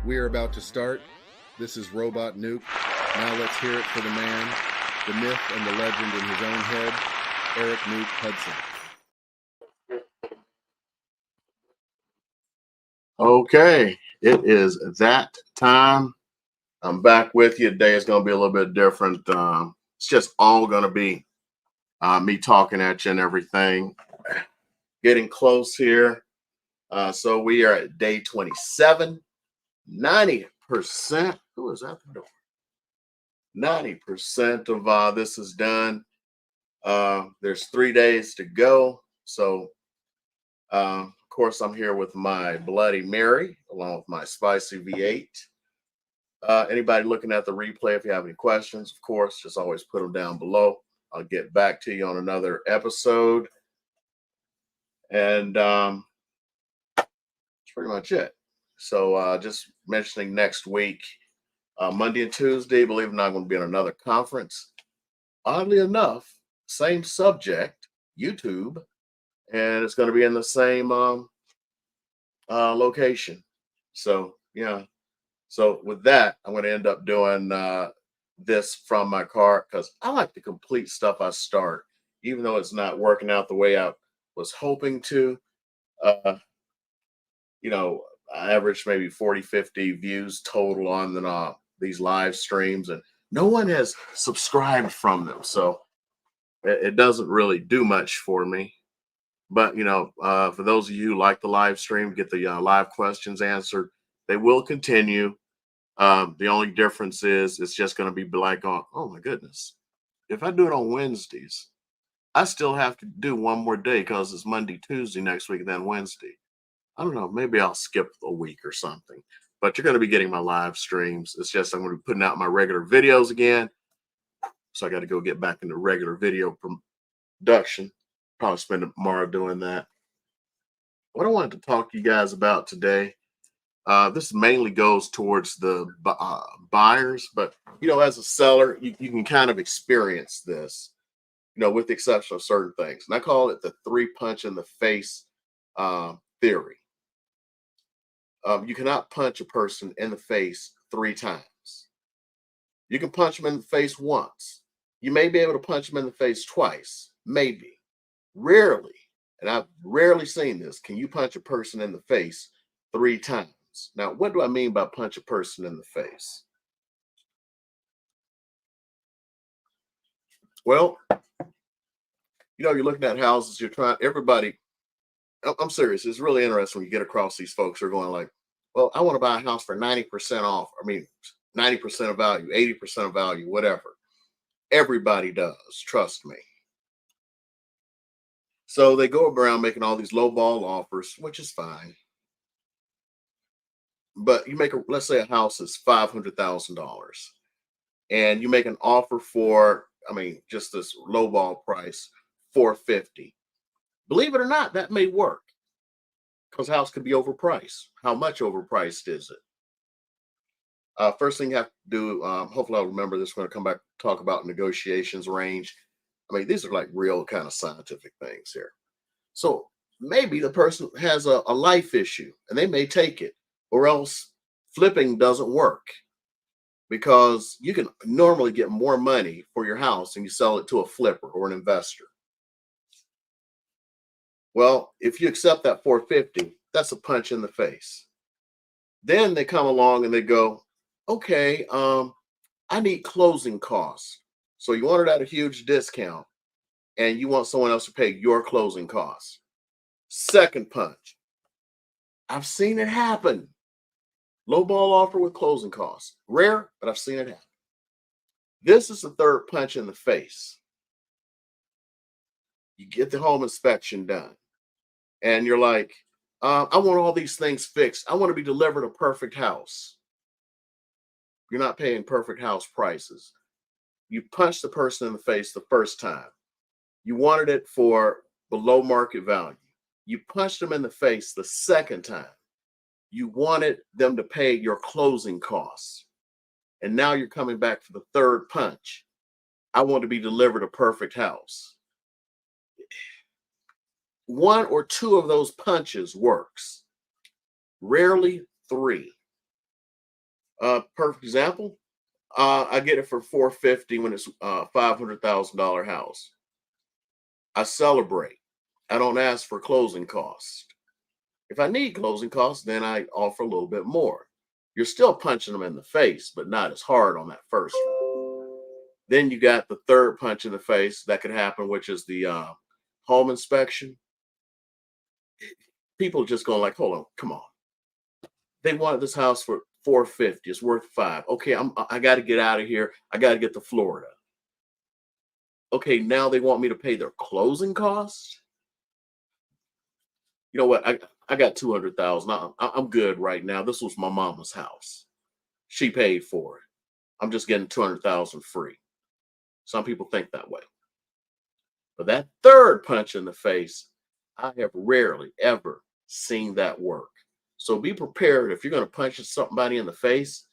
We are about to start. This is Robot Nuke. Now let's hear it for the man, the myth and the legend in his own head, Eric Nuke Hudson. Okay, it is that time. I'm back with you. Today is going to be a little bit different. It's just all going to be me talking at you and everything. Getting close here. So we are at day 27. 90%. Who is at the door? 90% of this is done. There's 3 days to go. So, of course, I'm here with my Bloody Mary, along with my Spicy V8. Anybody looking at the replay, if you have any questions, of course, just always put them down below. I'll get back to you on another episode. And that's pretty much it. So just mentioning next week, Monday and Tuesday, believe it or not, I'm going to be in another conference. Oddly enough, same subject, YouTube, and it's going to be in the same location. So, yeah. So with that, I'm going to end up doing this from my car because I like to complete stuff I start, even though it's not working out the way I was hoping to. I average maybe 40, 50 views total on these live streams, and no one has subscribed from them. So it doesn't really do much for me. But, for those of you who like the live stream, get the live questions answered, they will continue. The only difference is it's just going to be like oh my goodness. If I do it on Wednesdays, I still have to do one more day because it's Monday, Tuesday next week, and then Wednesday. I don't know. Maybe I'll skip a week or something. But you're going to be getting my live streams. It's just I'm going to be putting out my regular videos again. So I got to go get back into regular video production. Probably spend tomorrow doing that. What I wanted to talk to you guys about today, this mainly goes towards the buyers. But, as a seller, you can kind of experience this, with the exception of certain things. And I call it the 3-punch in the face theory. You cannot punch a person in the face 3 times. You can punch them in the face once. You may be able to punch them in the face twice, maybe. Rarely, and I've rarely seen this, can you punch a person in the face 3 times. Now, what do I mean by punch a person in the face? Well, you're looking at houses, I'm serious. It's really interesting when you get across these folks who are going like, well, I want to buy a house for 90% off. 90% of value, 80% of value, whatever. Everybody does. Trust me. So they go around making all these lowball offers, which is fine. But you let's say a house is $500,000 and you make an offer for, just this lowball price, $450,000. Believe it or not, that may work because house could be overpriced. How much overpriced is it? First thing you have to do, hopefully I'll remember this when I come back to talk about negotiations range. These are like real kind of scientific things here. So maybe the person has a life issue and they may take it, or else flipping doesn't work because you can normally get more money for your house and you sell it to a flipper or an investor. Well, if you accept that $450,000, that's a punch in the face. Then they come along and they go, okay, I need closing costs. So you want it at a huge discount and you want someone else to pay your closing costs. Second punch. I've seen it happen. Lowball offer with closing costs. Rare, but I've seen it happen. This is the third punch in the face. You get the home inspection done. And you're like, I want all these things fixed. I want to be delivered a perfect house. You're not paying perfect house prices. You punched the person in the face the first time. You wanted it for below market value. You punched them in the face the second time. You wanted them to pay your closing costs. And now you're coming back for the third punch. I want to be delivered a perfect house. 1 or 2 of those punches works. Rarely 3. Perfect example. I get it for 450 when it's $500,000 house. I celebrate. I don't ask for closing costs. If I need closing costs, then I offer a little bit more. You're still punching them in the face, but not as hard on that first one. Then you got the third punch in the face that could happen, which is the home inspection. People are just going like, hold on, come on. They wanted this house for 450. It's worth five. Okay, I got to get out of here. I got to get to Florida. Okay, now they want me to pay their closing costs. You know what? I got 200,000. I'm good right now. This was my mama's house. She paid for it. I'm just getting 200,000 free. Some people think that way. But that third punch in the face, I have rarely ever seen that work. So be prepared if you're going to punch somebody in the face,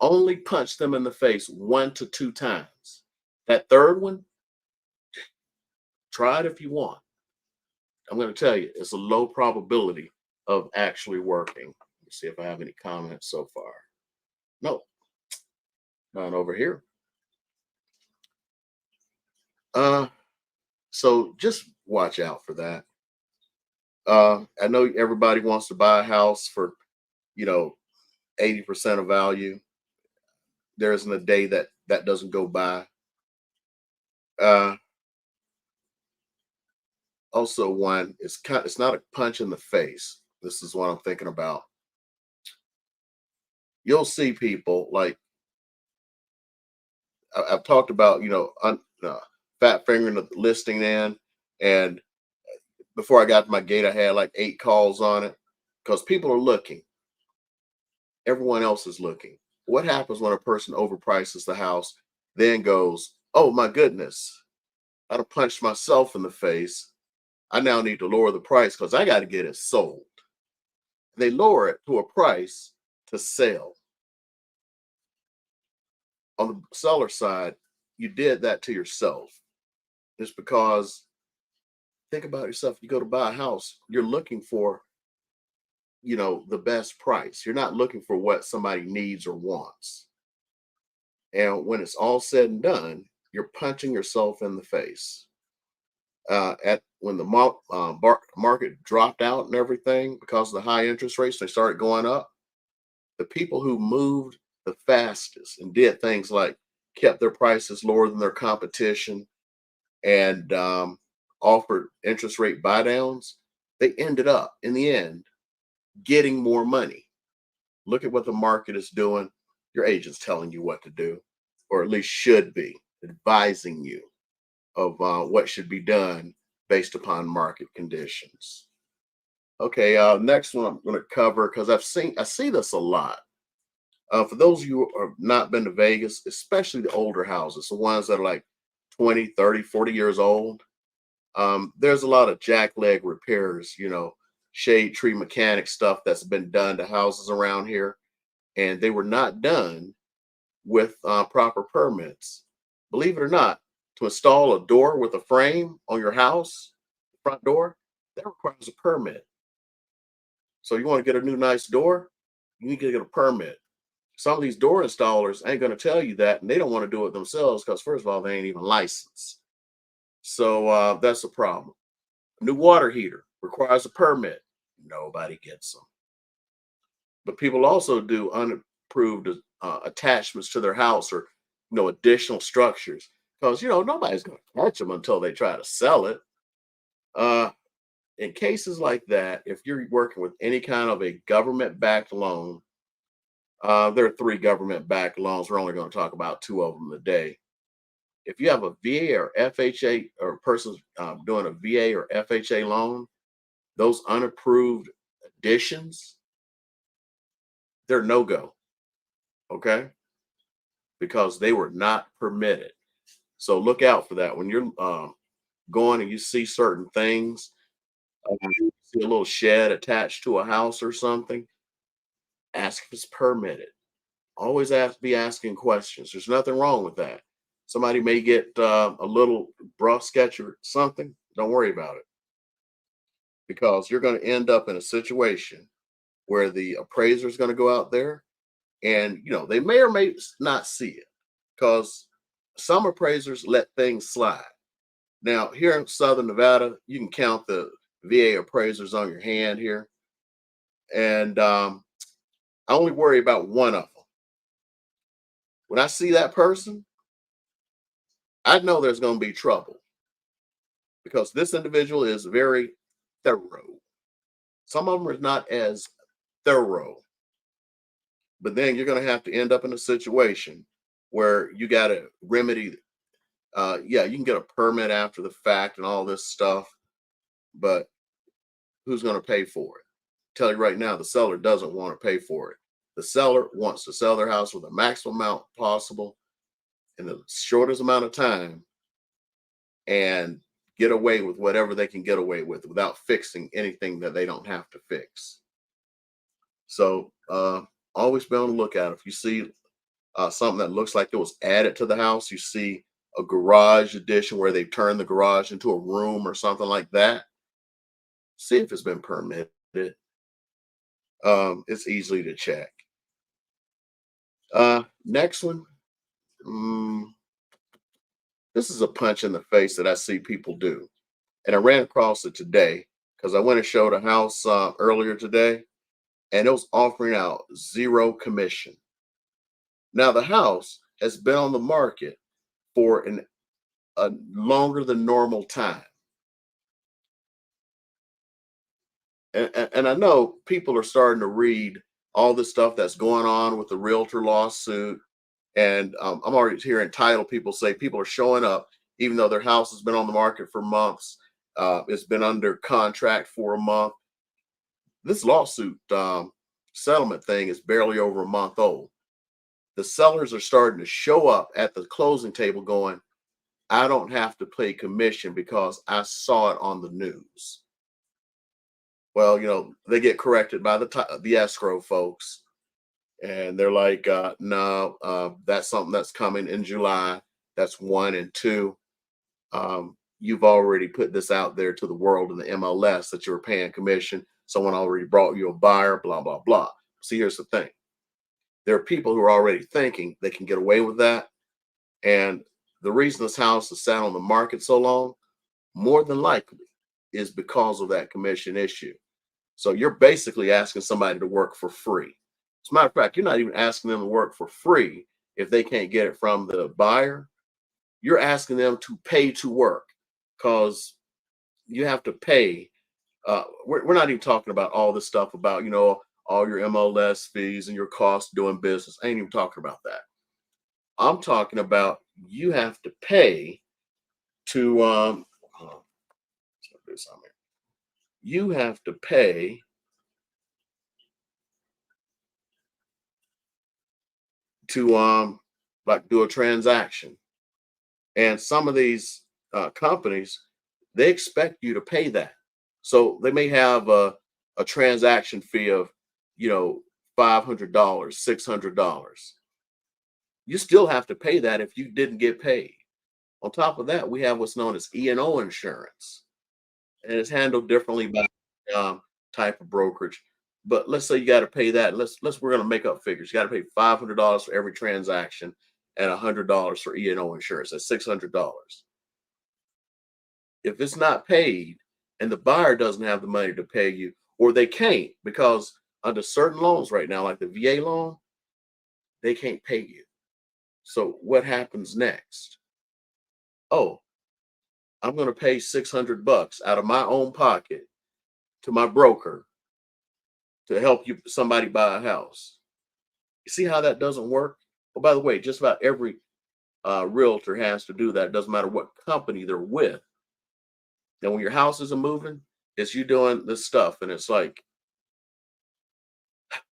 only punch them in the face 1 to 2 times. That third one, try it if you want. I'm going to tell you, it's a low probability of actually working. Let me see if I have any comments so far. No, none over here. So just watch out for that. I know everybody wants to buy a house for, you know, 80% of value. There isn't a day that that doesn't go by. Uh, Also, one, it's not a punch in the face. This is what I'm thinking about. You'll see people like I've talked about, fat fingering the listing in, and before I got to my gate, I had like 8 calls on it because people are looking. Everyone else is looking. What happens when a person overprices the house, then goes, "Oh my goodness, I done punched myself in the face. I now need to lower the price because I got to get it sold." They lower it to a price to sell. On the seller side, you did that to yourself. It's because think about yourself. You go to buy a house, you're looking for, the best price. You're not looking for what somebody needs or wants. And when it's all said and done, you're punching yourself in the face. At when the market dropped out and everything because of the high interest rates, they started going up. The people who moved the fastest and did things like kept their prices lower than their competition and offered interest rate buy downs, they ended up in the end getting more money. Look at what the market is doing. Your agent's telling you what to do, or at least should be advising you of what should be done based upon market conditions. Okay, next one I'm going to cover because I see this a lot. For those of you who have not been to Vegas, especially the older houses, the ones that are like 20, 30, 40 years old, there's a lot of jackleg repairs, shade tree mechanic stuff that's been done to houses around here. And they were not done with proper permits. Believe it or not, to install a door with a frame on your house, front door, that requires a permit. So you want to get a new nice door, you need to get a permit. Some of these door installers ain't going to tell you that, and they don't want to do it themselves because, first of all, they ain't even licensed. So that's a problem. A new water heater requires a permit. Nobody gets them. But people also do unapproved attachments to their house or additional structures because nobody's going to catch them until they try to sell it. In cases like that, if you're working with any kind of a government-backed loan, there are 3 government-backed loans. We're only going to talk about 2 of them today. If you have a VA or FHA or a person doing a VA or FHA loan, those unapproved additions, they're no-go, okay? Because they were not permitted. So look out for that. When you're going and you see certain things, you see a little shed attached to a house or something, ask if it's permitted. Always be asking questions. There's nothing wrong with that. Somebody may get a little rough sketch or something. Don't worry about it because you're going to end up in a situation where the appraiser is going to go out there And, they may or may not see it because some appraisers let things slide. Now, here in Southern Nevada, you can count the VA appraisers on your hand here. And I only worry about one of them. When I see that person, I know there's going to be trouble because this individual is very thorough. Some of them are not as thorough, but then you're going to have to end up in a situation where you got to remedy. Yeah, you can get a permit after the fact and all this stuff, but who's going to pay for it? Tell you right now, the seller doesn't want to pay for it. The seller wants to sell their house with the maximum amount possible in the shortest amount of time and get away with whatever they can get away with without fixing anything that they don't have to fix. So always be on the lookout. If you see something that looks like it was added to the house, you see a garage addition where they've turned the garage into a room or something like that, see if it's been permitted. It's easily to check. Next one. This is a punch in the face that I see people do. And I ran across it today because I went and showed a house earlier today, and it was offering out 0 commission. Now, the house has been on the market for a longer than normal time. And I know people are starting to read all the stuff that's going on with the realtor lawsuit. And I'm already hearing title people say people are showing up, even though their house has been on the market for months. It's been under contract for a month. This lawsuit settlement thing is barely over a month old. The sellers are starting to show up at the closing table going, I don't have to pay commission because I saw it on the news. Well, they get corrected by the escrow folks. And they're like, no, that's something that's coming in July. That's 1 and 2. You've already put this out there to the world in the MLS that you're paying commission. Someone already brought you a buyer, blah, blah, blah. See, here's the thing. There are people who are already thinking they can get away with that. And the reason this house has sat on the market so long, more than likely, is because of that commission issue. So you're basically asking somebody to work for free. As a matter of fact, you're not even asking them to work for free if they can't get it from the buyer. You're asking them to pay to work because you have to pay. We're not even talking about all this stuff about, all your MLS fees and your costs doing business. I ain't even talking about that. I'm talking about you have to pay to you have to pay to like do a transaction. And some of these companies, they expect you to pay that. So they may have a transaction fee of, $500, $600. You still have to pay that if you didn't get paid. On top of that, we have what's known as E&O insurance, and it's handled differently by type of brokerage. But let's say you got to pay that. We're going to make up figures. You got to pay $500 for every transaction and $100 for E&O insurance. That's $600. If it's not paid and the buyer doesn't have the money to pay you, or they can't because under certain loans right now, like the VA loan, they can't pay you. So what happens next? Oh, I'm going to pay $600 out of my own pocket to my broker to help somebody buy a house. You see how that doesn't work? Oh, by the way, just about every realtor has to do that. It doesn't matter what company they're with. Now, when your house isn't moving, it's you doing this stuff, and it's like,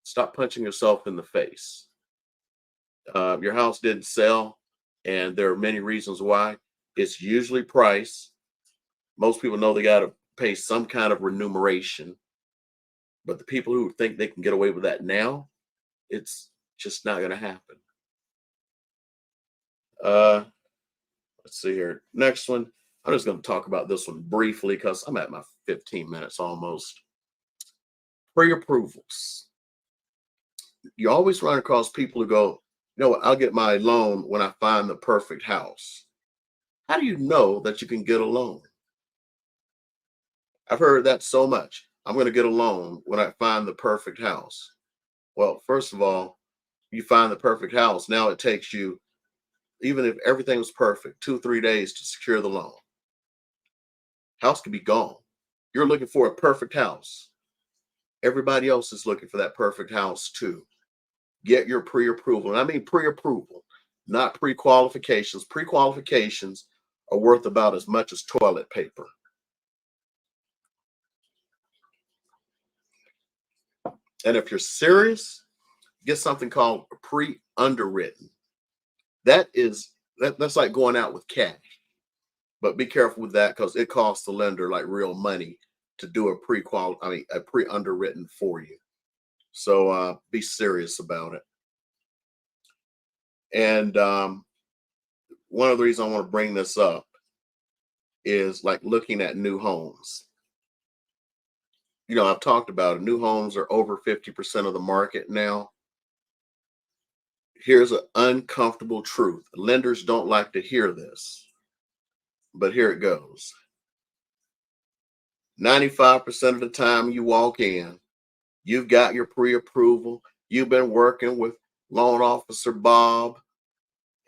stop punching yourself in the face. Your house didn't sell, and there are many reasons why. It's usually price. Most people know they got to pay some kind of remuneration, but the people who think they can get away with that now, it's just not going to happen. Let's see here. Next one. I'm just going to talk about this one briefly because I'm at my 15 minutes almost. Pre-approvals. You always run across people who go, you know what, I'll get my loan when I find the perfect house. How do you know that you can get a loan? I've heard that so much. I'm going to get a loan when I find the perfect house. Well, first of all, you find the perfect house. Now it takes you, even if everything was perfect, 2, 3 days to secure the loan. House could be gone. You're looking for a perfect house. Everybody else is looking for that perfect house too. Get your pre-approval. And I mean pre-approval, not pre-qualifications. Pre-qualifications are worth about as much as toilet paper. And if you're serious, get something called pre-underwritten. That's like going out with cash. But be careful with that because it costs the lender like real money to do a a pre-underwritten for you. So be serious about it. And one of the reasons I want to bring this up is like looking at new homes. You know, I've talked about it. New homes are over 50% of the market now. Here's an uncomfortable truth. Lenders don't like to hear this, but here it goes. 95% of the time you walk in, you've got your pre-approval. You've been working with loan officer Bob,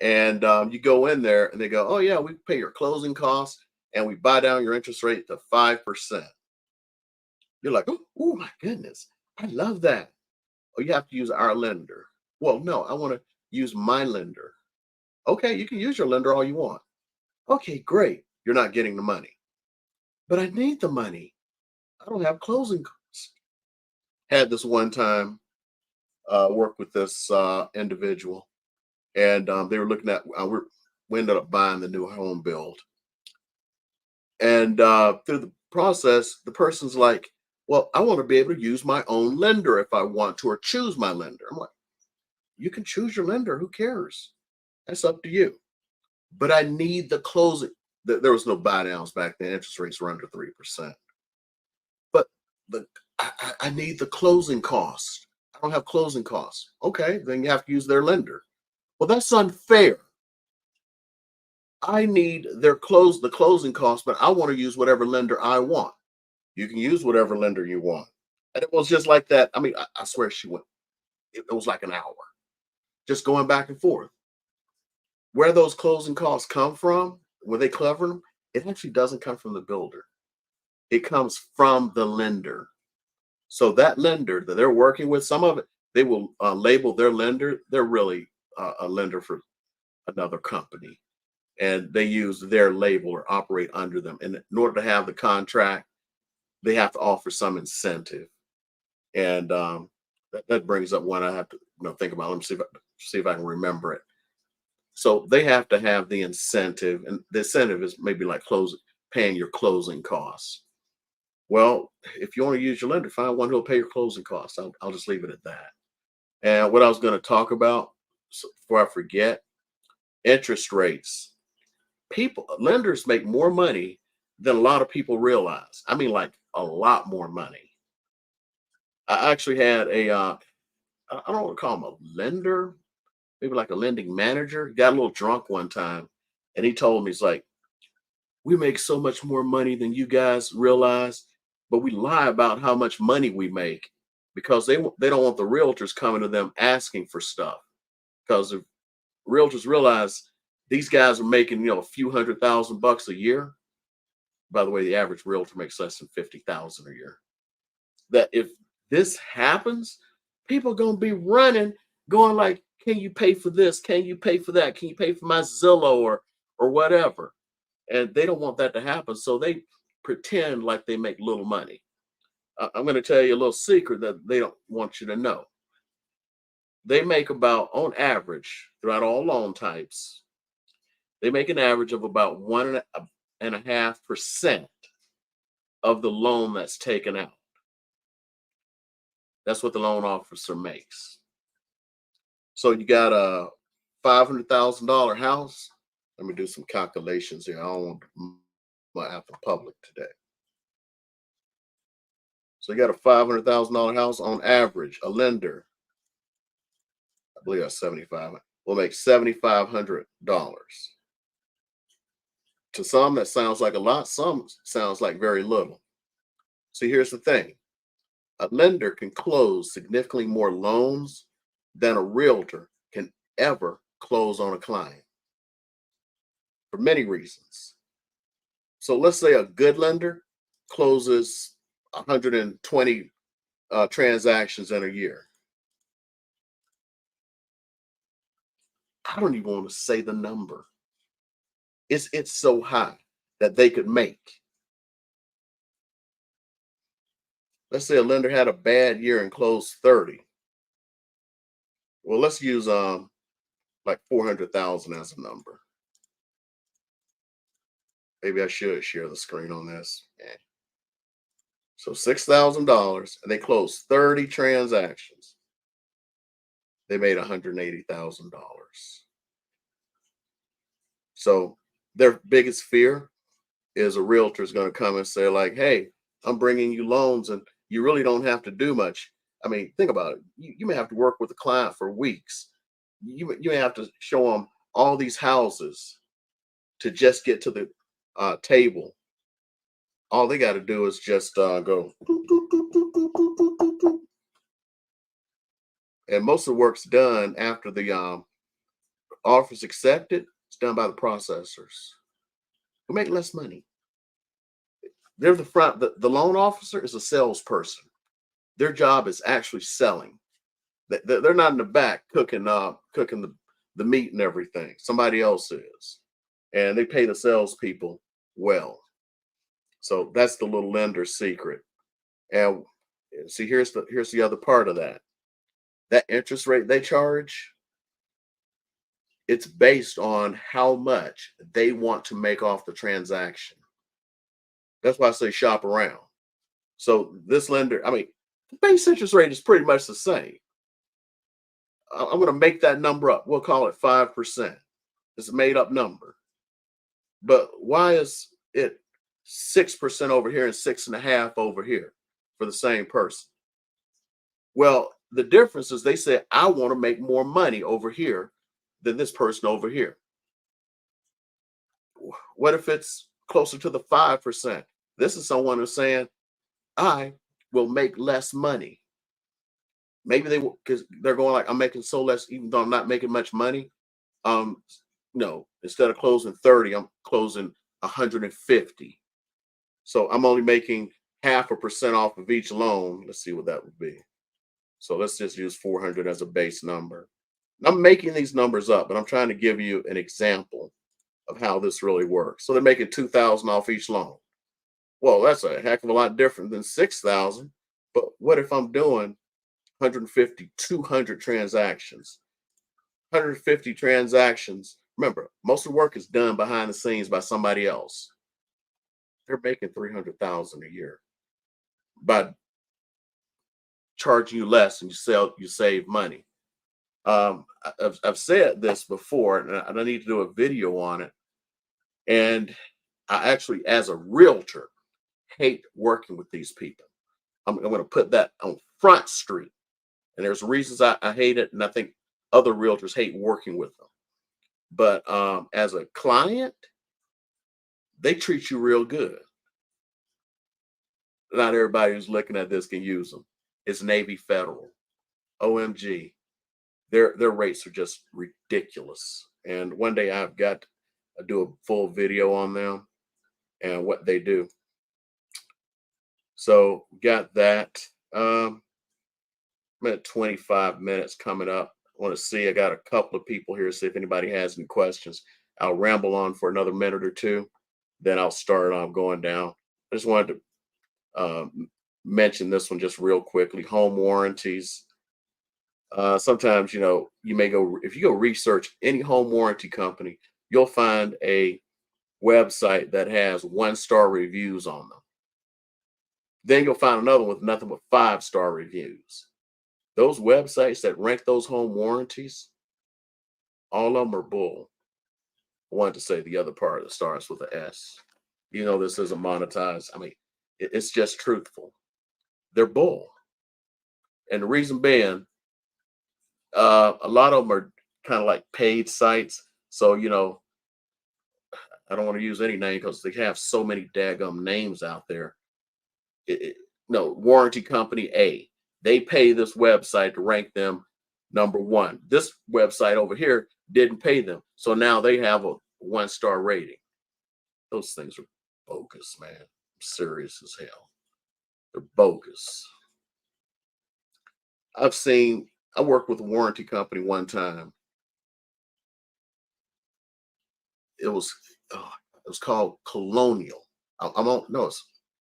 and you go in there and they go, oh yeah, we pay your closing costs and we buy down your interest rate to 5%. You're like, oh my goodness, I love that. Oh, you have to use our lender. Well, no, I want to use my lender. Okay, you can use your lender all you want. Okay, great. You're not getting the money. But I need the money. I don't have closing costs. Had this one time work with this individual, and they were looking at, we ended up buying the new home build. And through the process, the person's like, well, I want to be able to use my own lender if I want to, or choose my lender. I'm like, you can choose your lender. Who cares? That's up to you. But I need the closing. There was no buy downs back then. Interest rates were under 3%. But I need the closing cost. I don't have closing costs. Okay, then you have to use their lender. Well, that's unfair. I need the closing cost, but I want to use whatever lender I want. You can use whatever lender you want. And it was just like that. I mean, I swear it was like an hour just going back and forth. Where those closing costs come from, where they cover them, it actually doesn't come from the builder. It comes from the lender. So that lender that they're working with, some of it, they will label their lender. They're really a lender for another company. And they use their label or operate under them. And in order to have the contract, they have to offer some incentive. And that brings up one I have to think about. Let me see if I can remember it. So they have to have the incentive, and the incentive is maybe like paying your closing costs. Well, if you want to use your lender, find one who'll pay your closing costs. I'll just leave it at that. And what I was going to talk about, before I forget, interest rates. Lenders make more money than a lot of people realize. I mean, like a lot more money. I actually had I don't want to call him a lender, maybe like a lending manager. He got a little drunk one time, and he told me, he's like, we make so much more money than you guys realize, but we lie about how much money we make because they don't want the realtors coming to them asking for stuff. Because if realtors realize these guys are making a few $100,000 a year. By the way, the average realtor makes less than 50,000 a year. That if this happens, people are gonna be running, going like, "Can you pay for this? Can you pay for that? Can you pay for my Zillow or whatever?" And they don't want that to happen, so they pretend like they make little money. I'm going to tell you a little secret that they don't want you to know. They make about, on average, throughout all loan types, they make an average of about 1.5% of the loan that's taken out. That's what the loan officer makes. So you got a $500,000 house. Let me do some calculations here. I don't want my app in public today. So you got a $500,000 house on average. A lender believe that's 75. We'll make $7,500. To some, that sounds like a lot. Some sounds like very little. See, here's the thing. A lender can close significantly more loans than a realtor can ever close on a client for many reasons. So let's say a good lender closes 120 transactions in a year. I don't even want to say the number. It's so high that they could make. Let's say a lender had a bad year and closed 30. Well, let's use like 400,000 as a number. Maybe I should share the screen on this. Yeah. So $6,000, and they closed 30 transactions. They made $180,000. So their biggest fear is a realtor is going to come and say, like, hey, I'm bringing you loans and you really don't have to do much. I mean, think about it. You may have to work with a client for weeks. You may have to show them all these houses to just get to the table. All they got to do is just go. And most of the work's done after the offer's accepted. It's done by the processors who make less money. They're the front. The loan officer is a salesperson. Their job is actually selling. They're not in the back cooking the meat and everything. Somebody else is, and they pay the salespeople well. So that's the little lender secret. And see, here's the other part of that. That interest rate they charge, it's based on how much they want to make off the transaction. That's why I say shop around. So this lender, I mean, the base interest rate is pretty much the same. I'm going to make that number up. We'll call it 5%. It's a made up number. But why is it 6% over here and 6.5% over here for the same person? Well, the difference is they say, I want to make more money over here than this person over here. What if it's closer to the 5%? This is someone who's saying, I will make less money. Maybe they will, because they're going like, I'm making so less, even though I'm not making much money. No, instead of closing 30, I'm closing 150. So I'm only making 0.5% off of each loan. Let's see what that would be. So let's just use 400 as a base number. I'm making these numbers up, but I'm trying to give you an example of how this really works. So they're making 2,000 off each loan. Well, that's a heck of a lot different than 6,000. But what if I'm doing 150, 200 transactions? 150 transactions. Remember, most of the work is done behind the scenes by somebody else. They're making 300,000 a year by charging you less, and you save money. I've said this before, and I need to do a video on it. And I actually, as a realtor, hate working with these people. I'm going to put that on Front Street. And there's reasons I hate it, and I think other realtors hate working with them. But as a client, they treat you real good. Not everybody who's looking at this can use them. It's Navy Federal. OMG. Their rates are just ridiculous. And one day I've got to do a full video on them and what they do. So got that. I'm at 25 minutes coming up. I want to see, I got a couple of people here, see if anybody has any questions. I'll ramble on for another minute or two. Then I'll start on going down. I just wanted to mention this one just real quickly. Home warranties. Sometimes, you may go, if you go research any home warranty company, you'll find a website that has 1-star reviews on them. Then you'll find another one with nothing but 5-star reviews. Those websites that rank those home warranties, all of them are bull. I wanted to say the other part that starts with an S. This isn't monetized. I mean, it's just truthful. They're bull. And the reason being, A lot of them are kind of like paid sites. So, I don't want to use any name because they have so many daggum names out there. No, warranty company A. They pay this website to rank them number one. This website over here didn't pay them. So now they have a 1-star rating. Those things are bogus, man. Serious as hell. They're bogus. I worked with a warranty company one time. It was called Colonial. I don't know.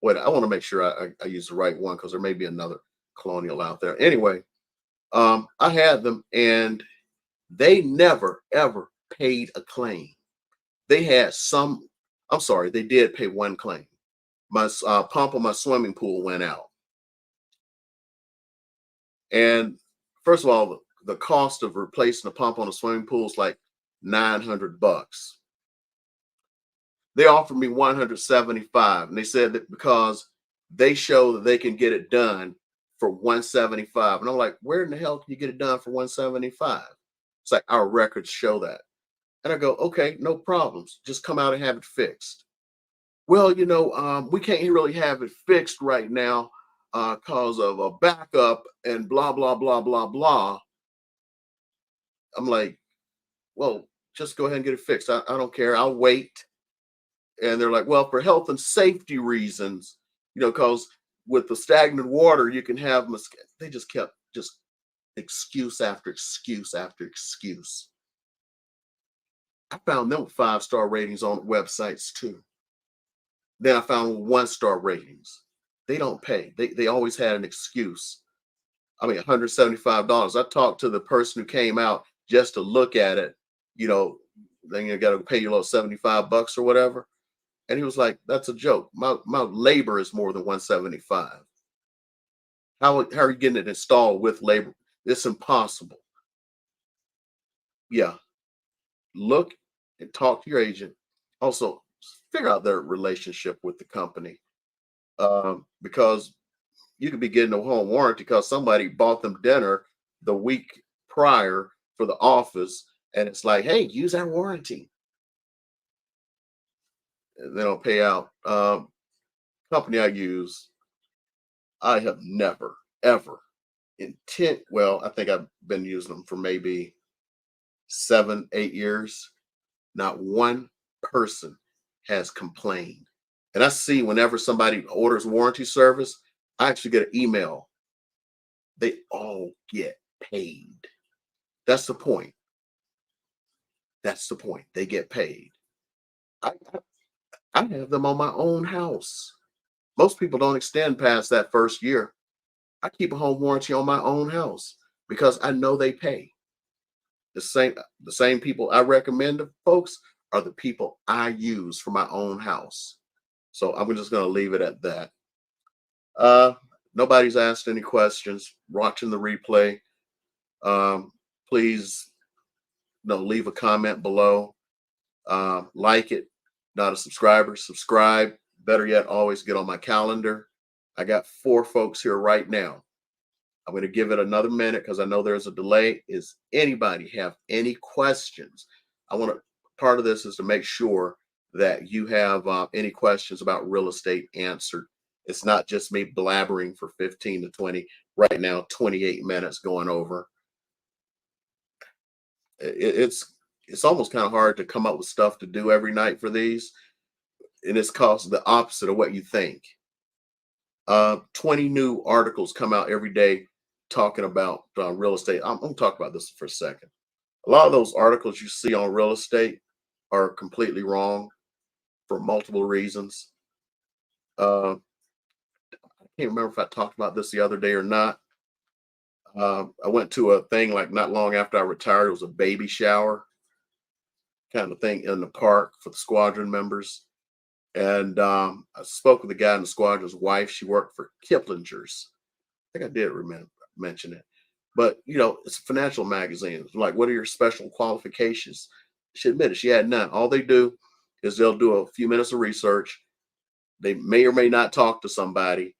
Wait, I want to make sure I use the right one because there may be another Colonial out there. Anyway, I had them and they never ever paid a claim. They had I'm sorry, they did pay one claim. My pump on my swimming pool went out. And first of all, the cost of replacing the pump on a swimming pool is like $900. They offered me 175, and they said that because they show that they can get it done for 175. And I'm like, where in the hell can you get it done for 175? It's like our records show that. And I go, okay, no problems. Just come out and have it fixed. Well, we can't really have it fixed right now because of a backup and blah, blah, blah, blah, blah. I'm like, well, just go ahead and get it fixed. I don't care. I'll wait. And they're like, well, for health and safety reasons, because with the stagnant water, you can have mosquitoes. They just kept excuse after excuse after excuse. I found them with 5-star ratings on websites too. Then I found 1-star ratings. They don't pay. They always had an excuse. I mean, $175. I talked to the person who came out just to look at it. Then you got to pay your little $75 or whatever. And he was like, that's a joke. My labor is more than 175. How are you getting it installed with labor? It's impossible. Yeah. Look and talk to your agent. Also, figure out their relationship with the company. Because you could be getting a home warranty because somebody bought them dinner the week prior for the office. And it's like, hey, use our warranty. They don't pay out. Company I use, I have never, ever well, I think I've been using them for maybe 7, 8 years. Not one person has complained. And I see whenever somebody orders warranty service, I actually get an email. They all get paid. That's the point. That's the point. They get paid. I have them on my own house. Most people don't extend past that first year. I keep a home warranty on my own house because I know they pay. The same people I recommend to folks are the people I use for my own house. So I'm just going to leave it at that. Nobody's asked any questions. Watching the replay, please leave a comment below. Like it. Not a subscriber, subscribe. Better yet, always get on my calendar. I got 4 folks here right now. I'm going to give it another minute because I know there's a delay. Is anybody have any questions? Part of this is to make sure that you have any questions about real estate answered. It's not just me blabbering for 15 to 20, right now, 28 minutes going over. It's almost kind of hard to come up with stuff to do every night for these. And it's caused the opposite of what you think. 20 new articles come out every day talking about real estate. I'm going to talk about this for a second. A lot of those articles you see on real estate are completely wrong for multiple reasons. I can't remember if I talked about this the other day or not. I went to a thing like not long after I retired. It was a baby shower kind of thing in the park for the squadron members. And I spoke with the guy in the squadron's wife. She worked for Kiplinger's. I think I did mention it. But, it's a financial magazine. It's like, what are your special qualifications? She admitted she had none. All they do is they'll do a few minutes of research. They may or may not talk to somebody.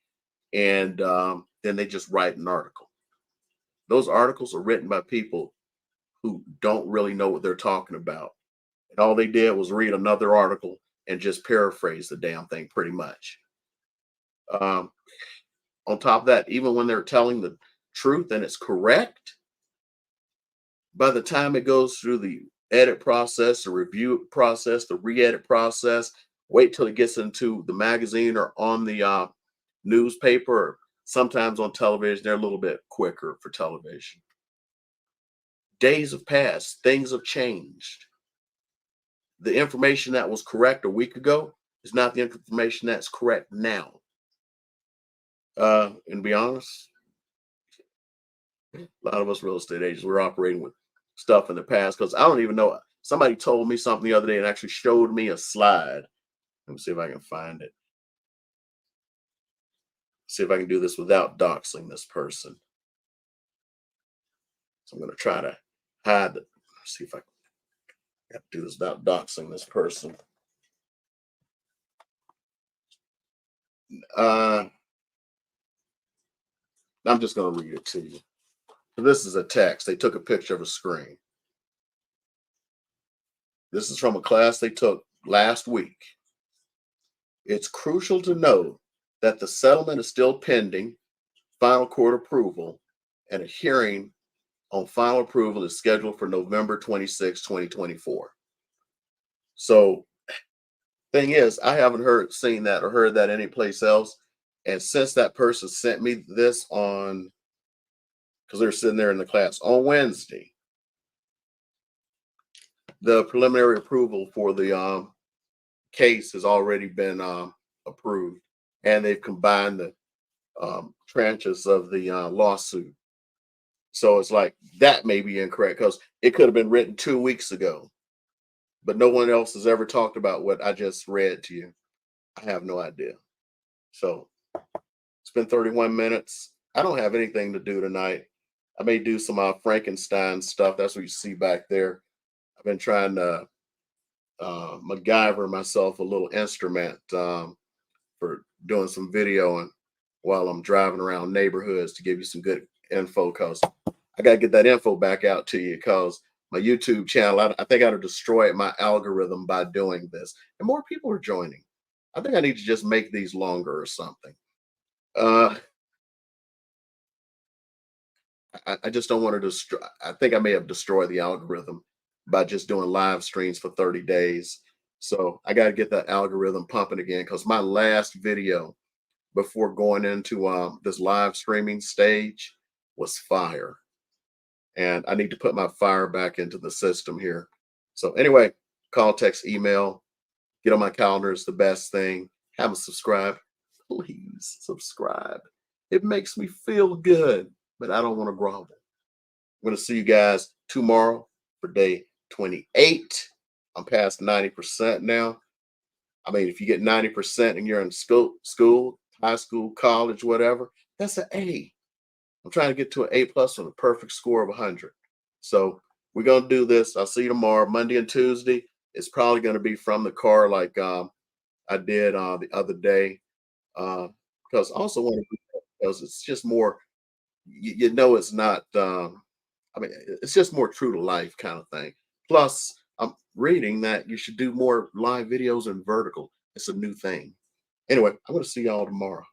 And then they just write an article. those articles are written by people who don't really know what they're talking about. And all they did was read another article and just paraphrase the damn thing pretty much. Um, on top of that, even when they're telling the truth and it's correct, by the time it goes through the edit process, the review process, the re-edit process, wait till it gets into the magazine or on the newspaper, or sometimes on television. They're a little bit quicker for television. Days have passed, things have changed. The information that was correct a week ago is not the information that's correct now. And to be honest, a lot of us real estate agents, we're operating with stuff in the past because I don't even know. Somebody told me something the other day and actually showed me a slide. Let me see if I can find it. See if I can do this without doxing this person. So I'm going to try to hide it. See if I can do this without doxing this person. I'm just going to read it to you. So this is a text. They took a picture of a screen. This is from a class they took last week. It's crucial to know that the settlement is still pending final court approval, and a hearing on final approval is scheduled for November 26, 2024. So, thing is, I haven't seen that or heard that anyplace else. And since that person sent me this on, because they're sitting there in the class on Wednesday, the preliminary approval for the case has already been approved, and they've combined the tranches of the lawsuit. So it's like that may be incorrect because it could have been written 2 weeks ago, but no one else has ever talked about what I just read to you. I have no idea. So it's been 31 minutes. I don't have anything to do tonight. I may do some Frankenstein stuff. That's what you see back there. I've been trying to MacGyver myself a little instrument for doing some videoing while I'm driving around neighborhoods to give you some good info, because I got to get that info back out to you, because my YouTube channel, I think I'd have destroyed my algorithm by doing this. And more people are joining. I think I need to just make these longer or something. I just don't want to destroy. I think I may have destroyed the algorithm by just doing live streams for 30 days. So I got to get that algorithm pumping again, because my last video before going into this live streaming stage was fire. And I need to put my fire back into the system here. So anyway, call, text, email, get on my calendar is the best thing. Have a subscribe. Please subscribe. It makes me feel good, but I don't want to grovel. I'm going to see you guys tomorrow for day 28. I'm past 90% now. I mean, if you get 90% and you're in school, high school, college, whatever, that's an A. I'm trying to get to an A plus with a perfect score of 100. So we're going to do this. I'll see you tomorrow. Monday and Tuesday, it's probably going to be from the car like I did the other day. Because I also want to, because it's just more, it's not, I mean, it's just more true to life kind of thing. Plus, I'm reading that you should do more live videos in vertical. It's a new thing. Anyway, I'm going to see y'all tomorrow.